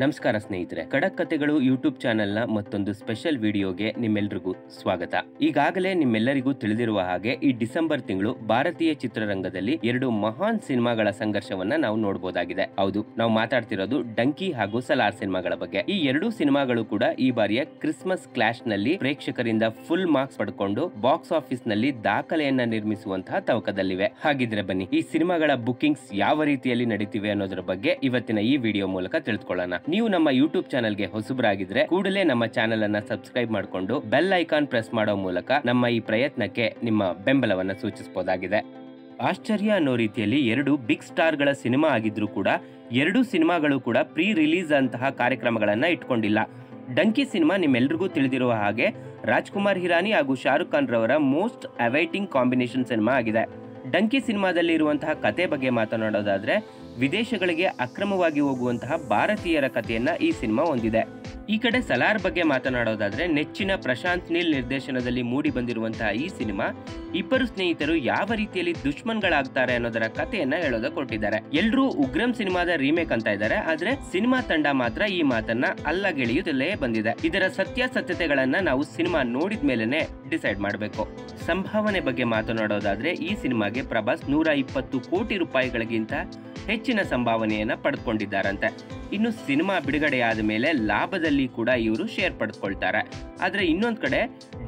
ನಮಸ್ಕಾರ ಸ್ನೇಹಿತರೆ, ಖಡಕ್ ಕಥೆಗಳು ಯೂಟ್ಯೂಬ್ ಚಾನೆಲ್ನ ಮತ್ತೊಂದು ಸ್ಪೆಷಲ್ ವಿಡಿಯೋಗೆ ನಿಮ್ಮೆಲ್ಲರಿಗೂ ಸ್ವಾಗತ. ಈಗಾಗಲೇ ನಿಮ್ಮೆಲ್ಲರಿಗೂ ತಿಳಿದಿರುವ ಹಾಗೆ ಈ ಡಿಸೆಂಬರ್ ತಿಂಗಳು ಭಾರತೀಯ ಚಿತ್ರರಂಗದಲ್ಲಿ ಎರಡು ಮಹಾನ್ ಸಿನಿಮಾಗಳ ಸಂಘರ್ಷವನ್ನ ನಾವು ನೋಡಬಹುದಾಗಿದೆ. ಹೌದು, ನಾವು ಮಾತಾಡ್ತಿರೋದು ಡಂಕಿ ಹಾಗೂ ಸಲಾರ್ ಸಿನಿಮಾಗಳ ಬಗ್ಗೆ. ಈ ಎರಡೂ ಸಿನಿಮಾಗಳು ಕೂಡ ಈ ಬಾರಿಯ ಕ್ರಿಸ್ಮಸ್ ಕ್ಲಾಶ್ ನಲ್ಲಿ ಪ್ರೇಕ್ಷಕರಿಂದ ಫುಲ್ ಮಾರ್ಕ್ಸ್ ಪಡ್ಕೊಂಡು ಬಾಕ್ಸ್ ಆಫೀಸ್ ನಲ್ಲಿ ದಾಖಲೆಯನ್ನ ನಿರ್ಮಿಸುವಂತಹ ತವಕದಲ್ಲಿವೆ. ಹಾಗಿದ್ರೆ ಬನ್ನಿ, ಈ ಸಿನಿಮಾಗಳ ಬುಕಿಂಗ್ಸ್ ಯಾವ ರೀತಿಯಲ್ಲಿ ನಡೀತಿವೆ ಅನ್ನೋದ್ರ ಬಗ್ಗೆ ಇವತ್ತಿನ ಈ ವಿಡಿಯೋ ಮೂಲಕ ತಿಳಿದುಕೊಳ್ಳೋಣ. ನೀವು ನಮ್ಮ ಯೂಟ್ಯೂಬ್ ಚಾನೆಲ್ಗೆ ಹೊಸಬರಾಗಿದ್ರೆ ಕೂಡಲೇ ನಮ್ಮ ಚಾನೆಲ್ ಅನ್ನ ಸಬ್ಸ್ಕ್ರೈಬ್ ಮಾಡಿಕೊಂಡು ಬೆಲ್ ಐಕಾನ್ ಪ್ರೆಸ್ ಮಾಡೋ ಮೂಲಕ ನಮ್ಮ ಈ ಪ್ರಯತ್ನಕ್ಕೆ ನಿಮ್ಮ ಬೆಂಬಲವನ್ನ ಸೂಚಿಸಬಹುದಾಗಿದೆ. ಆಶ್ಚರ್ಯ ಅನ್ನೋ ರೀತಿಯಲ್ಲಿ ಎರಡು ಬಿಗ್ ಸ್ಟಾರ್ ಗಳ ಸಿನಿಮಾ ಆಗಿದ್ರು ಕೂಡ ಎರಡು ಸಿನಿಮಾಗಳು ಕೂಡ ಪ್ರೀ ರಿಲೀಸ್ ಅಂತಹ ಕಾರ್ಯಕ್ರಮಗಳನ್ನ ಇಟ್ಕೊಂಡಿಲ್ಲ. ಡಂಕಿ ಸಿನಿಮಾ ನಿಮ್ಮೆಲ್ರಿಗೂ ತಿಳಿದಿರುವ ಹಾಗೆ ರಾಜ್ಕುಮಾರ್ ಹಿರಾನಿ ಹಾಗೂ ಶಾರುಖ್ ಖಾನ್ ರವರ ಮೋಸ್ಟ್ ಅವೈಟಿಂಗ್ ಕಾಂಬಿನೇಷನ್ ಸಿನಿಮಾ ಆಗಿದೆ. ಡಂಕಿ ಸಿನಿಮಾದಲ್ಲಿ ಇರುವಂತಹ ಕತೆ ಬಗ್ಗೆ ಮಾತನಾಡೋದಾದ್ರೆ, ವಿದೇಶಗಳಿಗೆ ಅಕ್ರಮವಾಗಿ ಹೋಗುವಂತಹ ಭಾರತೀಯರ ಕಥೆಯನ್ನ ಈ ಸಿನಿಮಾ ಹೊಂದಿದೆ. ಈ ಕಡೆ ಸಲಾರ್ ಬಗ್ಗೆ ಮಾತನಾಡೋದಾದ್ರೆ, ನೆಚ್ಚಿನ ಪ್ರಶಾಂತ್ ನೀಲ್ ನಿರ್ದೇಶನದಲ್ಲಿ ಮೂಡಿ ಬಂದಿರುವಂತಹ ಈ ಸಿನಿಮಾ ಇಬ್ಬರು ಸ್ನೇಹಿತರು ಯಾವ ರೀತಿಯಲ್ಲಿ ದುಶ್ಮನ್ಗಳಾಗ್ತಾರೆ ಅನ್ನೋದರ ಕಥೆಯನ್ನ ಹೇಳೋದ ಕೊಟ್ಟಿದ್ದಾರೆ. ಎಲ್ರೂ ಉಗ್ರಂ ಸಿನಿಮಾದ ರೀಮೇಕ್ ಅಂತ ಇದ್ದಾರೆ, ಆದ್ರೆ ಸಿನಿಮಾ ತಂಡ ಮಾತ್ರ ಈ ಮಾತನ್ನ ಅಲ್ಲಗೆಳೆಯುತ್ತಲೇ ಬಂದಿದೆ. ಇದರ ಸತ್ಯಾಸತ್ಯತೆಗಳನ್ನ ನಾವು ಸಿನಿಮಾ ನೋಡಿದ ಮೇಲೆನೆ ಡಿಸೈಡ್ ಮಾಡಬೇಕು. ಸಂಭಾವನೆ ಬಗ್ಗೆ ಮಾತನಾಡೋದಾದ್ರೆ, ಈ ಸಿನಿಮಾಗೆ ಪ್ರಭಾಸ್ 120 ಕೋಟಿ ರೂಪಾಯಿಗಳಿಗಿಂತ ಹೆಚ್ಚಿನ ಸಂಭಾವನೆಯನ್ನ ಪಡೆದುಕೊಂಡಿದ್ದಾರಂತೆ. ಇನ್ನು ಸಿನಿಮಾ ಬಿಡುಗಡೆಯಾದ ಮೇಲೆ ಲಾಭದಲ್ಲಿ ಕೂಡ ಇವರು ಶೇರ್ ಪಡೆದುಕೊಳ್ತಾರೆ. ಆದ್ರೆ ಇನ್ನೊಂದ್ ಕಡೆ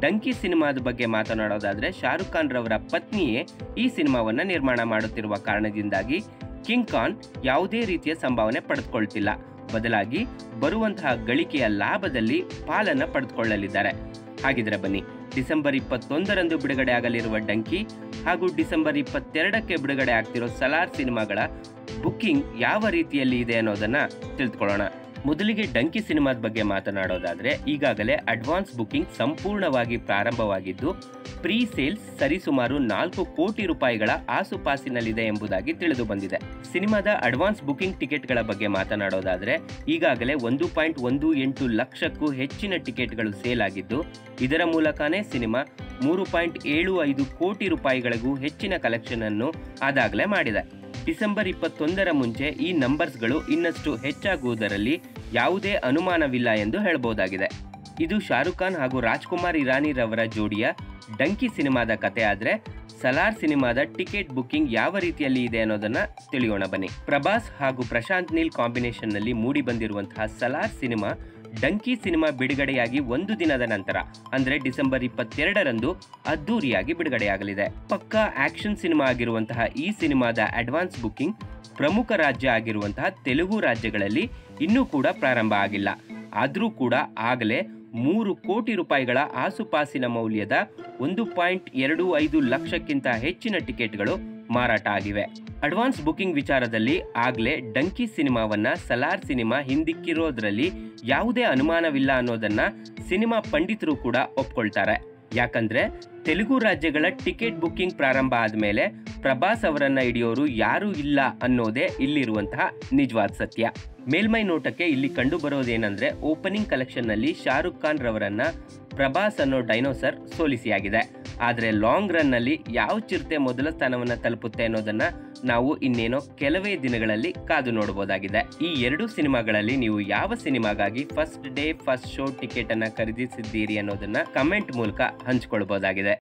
ಡಂಕಿ ಸಿನಿಮಾದ ಬಗ್ಗೆ ಮಾತನಾಡೋದಾದ್ರೆ, ಶಾರುಖ್ ಖಾನ್ ರವರ ಪತ್ನಿಯೇ ಈ ಸಿನಿಮಾವನ್ನ ನಿರ್ಮಾಣ ಮಾಡುತ್ತಿರುವ ಕಾರಣದಿಂದಾಗಿ ಕಿಂಗ್ ಖಾನ್ ಯಾವುದೇ ರೀತಿಯ ಸಂಭಾವನೆ ಪಡೆದುಕೊಳ್ತಿಲ್ಲ. ಬದಲಾಗಿ ಬರುವಂತಹ ಗಳಿಕೆಯ ಲಾಭದಲ್ಲಿ ಪಾಲನ್ನ ಪಡೆದುಕೊಳ್ಳಲಿದ್ದಾರೆ. ಹಾಗಿದ್ರೆ ಬನ್ನಿ, ಡಿಸೆಂಬರ್ 21ರಂದು ಬಿಡುಗಡೆ ಆಗಲಿರುವ ಡಂಕಿ ಹಾಗೂ ಡಿಸೆಂಬರ್ 22ಕ್ಕೆ ಬಿಡುಗಡೆ ಆಗ್ತಿರೋ ಸಲಾರ್ ಸಿನಿಮಾಗಳ ಬುಕ್ಕಿಂಗ್ ಯಾವ ರೀತಿಯಲ್ಲಿ ಇದೆ ಅನ್ನೋದನ್ನ ತಿಳಿದುಕೊಳ್ಳೋಣ. ಮೊದಲಿಗೆ ಡಂಕಿ ಸಿನಿಮಾದ ಬಗ್ಗೆ ಮಾತನಾಡೋದಾದ್ರೆ, ಈಗಾಗಲೇ ಅಡ್ವಾನ್ಸ್ ಬುಕ್ಕಿಂಗ್ ಸಂಪೂರ್ಣವಾಗಿ ಪ್ರಾರಂಭವಾಗಿದ್ದು ಪ್ರೀ ಸೇಲ್ಸ್ ಸರಿಸುಮಾರು 4 ಕೋಟಿ ರೂಪಾಯಿಗಳ ಆಸುಪಾಸಿನಲ್ಲಿದೆ ಎಂಬುದಾಗಿ ತಿಳಿದು ಬಂದಿದೆ. ಸಿನಿಮಾದ ಅಡ್ವಾನ್ಸ್ ಬುಕ್ಕಿಂಗ್ ಟಿಕೆಟ್ಗಳ ಬಗ್ಗೆ ಮಾತನಾಡೋದಾದ್ರೆ, ಈಗಾಗಲೇ 1.18 ಲಕ್ಷಕ್ಕೂ ಹೆಚ್ಚಿನ ಟಿಕೆಟ್ಗಳು ಸೇಲ್ ಆಗಿದ್ದು, ಇದರ ಮೂಲಕನೇ ಸಿನಿಮಾ 3.75 ಕೋಟಿ ರೂಪಾಯಿಗಳಿಗೂ ಹೆಚ್ಚಿನ ಕಲೆಕ್ಷನ್ ಅನ್ನು ಆದಾಗಲೇ ಮಾಡಿದೆ. ಡಿಸೆಂಬರ್ 21ರ ಮುಂಚೆ ಈ ನಂಬರ್ಸ್ಗಳು ಇನ್ನಷ್ಟು ಹೆಚ್ಚಾಗುವುದರಲ್ಲಿ ಯಾವುದೇ ಅನುಮಾನವಿಲ್ಲ ಎಂದು ಹೇಳಬಹುದಾಗಿದೆ. ಇದು ಶಾರುಖ್ ಖಾನ್ ಹಾಗೂ ರಾಜ್ಕುಮಾರ್ ಹಿರಾನಿ ರವರ ಜೋಡಿಯ ಡಂಕಿ ಸಿನಿಮಾದ ಕತೆ ಆದ್ರೆ, ಸಲಾರ್ ಸಿನಿಮಾದ ಟಿಕೆಟ್ ಬುಕ್ಕಿಂಗ್ ಯಾವ ರೀತಿಯಲ್ಲಿ ಇದೆ ಅನ್ನೋದನ್ನ ತಿಳಿಯೋಣ ಬನ್ನಿ. ಪ್ರಭಾಸ್ ಹಾಗೂ ಪ್ರಶಾಂತ್ ನೀಲ್ ಕಾಂಬಿನೇಷನ್ ನಲ್ಲಿ ಮೂಡಿ ಬಂದಿರುವಂತಹ ಸಲಾರ್ ಸಿನಿಮಾ ಡಂಕಿ ಸಿನಿಮಾ ಬಿಡುಗಡೆಯಾಗಿ ಒಂದು ದಿನದ ನಂತರ ಅಂದ್ರೆ ಡಿಸೆಂಬರ್ 22ರಂದು ಅದ್ದೂರಿಯಾಗಿ ಬಿಡುಗಡೆಯಾಗಲಿದೆ. ಪಕ್ಕಾ ಆಕ್ಷನ್ ಸಿನಿಮಾ ಆಗಿರುವಂತಹ ಈ ಸಿನಿಮಾದ ಅಡ್ವಾನ್ಸ್ ಬುಕ್ಕಿಂಗ್ ಪ್ರಮುಖ ರಾಜ್ಯ ಆಗಿರುವಂತಹ ತೆಲುಗು ರಾಜ್ಯಗಳಲ್ಲಿ ಇನ್ನೂ ಕೂಡ ಪ್ರಾರಂಭ ಆಗಿಲ್ಲ. ಆದ್ರೂ ಕೂಡ ಆಗಲೇ 3 ಕೋಟಿ ರೂಪಾಯಿಗಳ ಆಸುಪಾಸಿನ ಮೌಲ್ಯದ 1.25 ಲಕ್ಷಕ್ಕಿಂತ ಹೆಚ್ಚಿನ ಟಿಕೆಟ್ಗಳು ಮಾರಾಟ ಆಗಿವೆ. ಅಡ್ವಾನ್ಸ್ ಬುಕಿಂಗ್ ವಿಚಾರದಲ್ಲಿ ಆಗ್ಲೇ ಡಂಕಿ ಸಿನಿಮಾವನ್ನ ಸಲಾರ್ ಸಿನಿಮಾ ಹಿಂದಿಕ್ಕಿರೋದ್ರಲ್ಲಿ ಯಾವುದೇ ಅನುಮಾನವಿಲ್ಲ ಅನ್ನೋದನ್ನ ಸಿನಿಮಾ ಪಂಡಿತರು ಕೂಡ ಒಪ್ಕೊಳ್ತಾರೆ. ಯಾಕಂದ್ರೆ ತೆಲುಗು ರಾಜ್ಯಗಳ ಟಿಕೆಟ್ ಬುಕಿಂಗ್ ಪ್ರಾರಂಭ ಆದ್ಮೇಲೆ ಪ್ರಭಾಸ್ ಅವರನ್ನ ಹಿಡಿಯೋರು ಯಾರೂ ಇಲ್ಲ ಅನ್ನೋದೇ ಇಲ್ಲಿರುವಂತಹ ನಿಜವಾದ ಸತ್ಯ. ಮೇಲ್ಮೈ ನೋಟಕ್ಕೆ ಇಲ್ಲಿ ಕಂಡು ಬರೋದೇನಂದ್ರೆ, ಓಪನಿಂಗ್ ಕಲೆಕ್ಷನ್ ನಲ್ಲಿ ಶಾರುಖ್ ಖಾನ್ ರವರನ್ನ ಪ್ರಭಾಸ್ ಅನ್ನೋ ಡೈನೋಸರ್ ಸೋಲಿಸಿಯಾಗಿದೆ. ಆದ್ರೆ ಲಾಂಗ್ ರನ್ ನಲ್ಲಿ ಯಾವ ಚಿರತೆ ಮೊದಲ ಸ್ಥಾನವನ್ನ ತಲುಪುತ್ತೆ ಅನ್ನೋದನ್ನ ನಾವು ಇನ್ನೇನೋ ಕೆಲವೇ ದಿನಗಳಲ್ಲಿ ಕಾದು ನೋಡಬಹುದಾಗಿದೆ. ಈ ಎರಡು ಸಿನಿಮಾಗಳಲ್ಲಿ ನೀವು ಯಾವ ಸಿನಿಮಾಗಾಗಿ first day first show ticket ಅನ್ನ ಖರೀದಿಸಿದ್ದೀರಿ ಅನ್ನೋದನ್ನ ಕಮೆಂಟ್ ಮೂಲಕ ಹಂಚಿಕೊಳ್ಳಬಹುದಾಗಿದೆ.